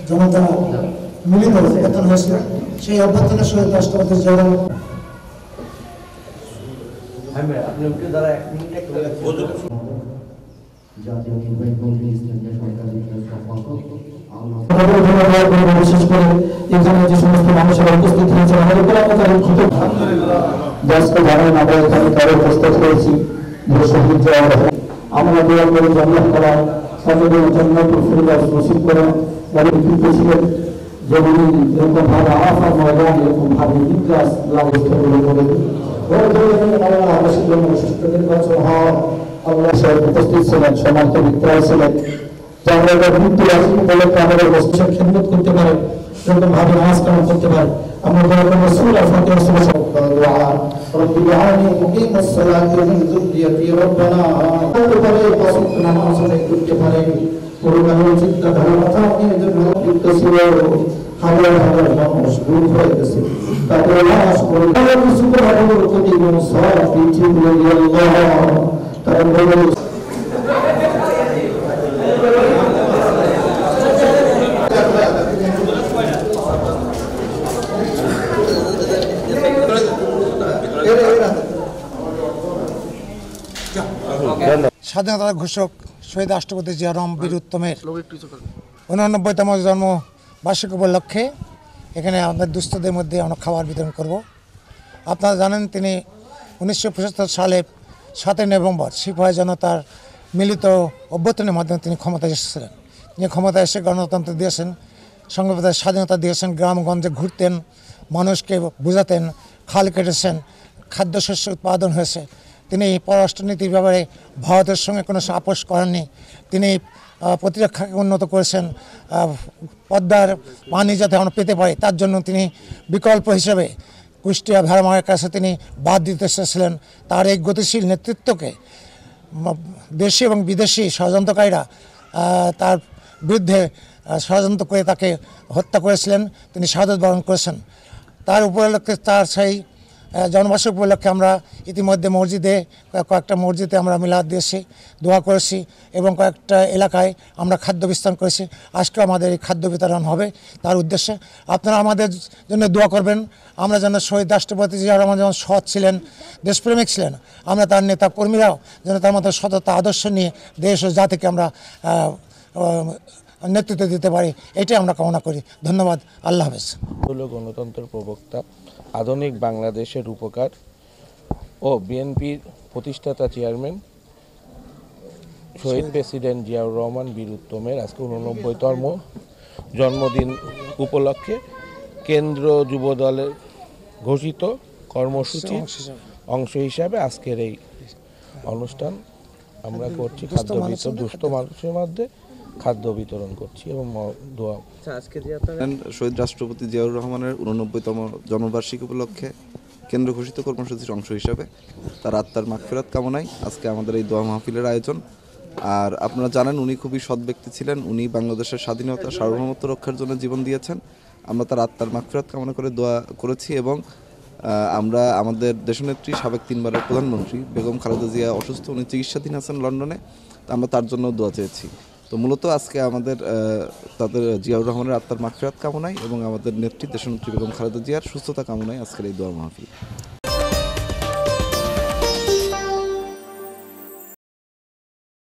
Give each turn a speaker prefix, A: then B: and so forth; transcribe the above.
A: জনতা মিলিত অভ্যর্থনা হয়েছিল, সেই অভ্যর্থনার সহিত রাষ্ট্রপতি জিয়া বিশেষ করে এখানে যে সমস্ত মানুষেরা উপস্থিত হয়েছে উপস্থিত হয়েছি। আমরা দোয়া করে জন্ম করা সকলের জন্য নসিব করে ছিলেন, যেমন এরকম ভাবে আফার ময়দান এরকম ভাবে নির্যাস ব্যবস্থা করে উপস্থিত ছিলেন, সমস্ত বিক্রয় ছিলেন, মৃত্যু উপলক্ষে আমাদের বস্তুর খেদমত করতে পারে, এরকম ভাবে নামাজ কালাম করতে পারে। আমরা দোয়া করব সূরা ফাতিহা ربي اجعلني مقيم الصلاة ومن ذريتي ربنا করতে পারে, পছন্দ নামাজ করতে পারে, পুরোনো চিন্তা ধারণা নিয়ে যে লিপ্ত ছিল হাজার হাজার মানুষ ভুল হয়ে গেছে, তাদের লাশ করে কিছু করে কোটি গুণ সব পিছিয়ে বলে আল্লাহ তারা বলে স্বাধীনতার ঘোষক শহীদ রাষ্ট্রপতি জিয়া রহমান বীর উত্তমের 89তম জন্মবার্ষিকী উপলক্ষে এখানে আমাদের দুস্থদের মধ্যে আমরা খাবার বিতরণ করব। আপনারা জানেন তিনি 1975 সালে 7 নভেম্বর সিপাহী জনতার মিলিত অভ্যুত্থানের মাধ্যমে তিনি ক্ষমতায় এসেছিলেন। তিনি ক্ষমতায় এসে গণতন্ত্র দিয়েছেন, সংবিধানের স্বাধীনতা দিয়েছেন, গ্রামগঞ্জে ঘুরতেন, মানুষকে বোঝাতেন, খাল কেটেছেন, খাদ্যশস্য উৎপাদন হয়েছে। তিনি পররাষ্ট্রনীতির ব্যাপারে ভারতের সঙ্গে কোনো আপোষ করেননি। তিনি প্রতিরক্ষাকে উন্নত করেছেন, পদ্মার পানি যাতে আমরা পেতে পারি তার জন্য তিনি বিকল্প হিসেবে কুষ্টিয়া ভেড়ামারের কাছে তিনি বাদ দিতে এসেছিলেন। তার এই গতিশীল নেতৃত্বকে দেশি এবং বিদেশি ষড়যন্ত্রকারীরা তার বিরুদ্ধে ষড়যন্ত্র করে তাকে হত্যা করেছিলেন, তিনি শাহাদত বরণ করেছেন। তার উপলক্ষে তার সেই জন্মবার্ষিকী উপলক্ষে আমরা ইতিমধ্যে কয়েকটা মসজিদে আমরা মিলাদ দিয়েছি, দোয়া করেছি এবং কয়েকটা এলাকায় আমরা খাদ্য বিতরণ করেছি। আজকে আমাদের এই খাদ্য বিতরণ হবে তার উদ্দেশ্যে। আপনারা আমাদের জন্য দোয়া করবেন, আমরা যেন শহীদ রাষ্ট্রপতি জিয়া রহমান যেমন সৎ ছিলেন, দেশপ্রেমিক ছিলেন, আমরা তার নেতা কর্মীরাও যেন তার মতো সততা আদর্শ নিয়ে দেশ ও জাতিকে আমরা নেতৃত্ব দিতে পারি, এটাই আমরা কামনা করি। ধন্যবাদ। আল্লাহ হাফেজ।
B: গণতন্ত্রের প্রবক্তা, আধুনিক বাংলাদেশের উপকার ও বিএনপির প্রতিষ্ঠাতা চেয়ারম্যান শহীদ প্রেসিডেন্ট জিয়াউর রহমান বীর উত্তমের আজকে 89তম জন্মদিন উপলক্ষে কেন্দ্র যুব দলের ঘোষিত কর্মসূচির অংশ হিসাবে আজকের এই অনুষ্ঠান আমরা করছি। খাদ্য বিতরণ দুস্থ মানুষের মধ্যে খাদ্য বিতরণ করছি এবং দোয়া।
C: শহীদ রাষ্ট্রপতি জিয়াউর রহমানের 89তম জন্মবার্ষিকী উপলক্ষে কেন্দ্র ঘোষিত কর্মসূচির অংশ হিসাবে তার আত্মার মাগফিরাত কামনায় আজকে আমাদের এই দোয়া মাহফিলের আয়োজন। আর আপনারা জানেন উনি খুবই সৎ ব্যক্তি ছিলেন, উনি বাংলাদেশের স্বাধীনতা সার্বভৌমত্ব রক্ষার জন্য জীবন দিয়েছেন। আমরা তার আত্মার মাগফিরাত কামনা করে দোয়া করেছি এবং আমরা আমাদের দেশনেত্রী সাবেক 3বারের প্রধানমন্ত্রী বেগম খালেদা জিয়া অসুস্থ, উনি চিকিৎসাধীন আছেন লন্ডনে, আমরা তার জন্য দোয়া চেয়েছি। তো মূলত আজকে আমাদের তাদের জিয়াউর রহমানের আত্মার মাগফিরাত কামনায় এবং আমাদের নেত্রী দেশনেত্রী বেগম খালেদা জিয়ার সুস্থতা কামনায় আজকের এই দোয়া মাহফিল।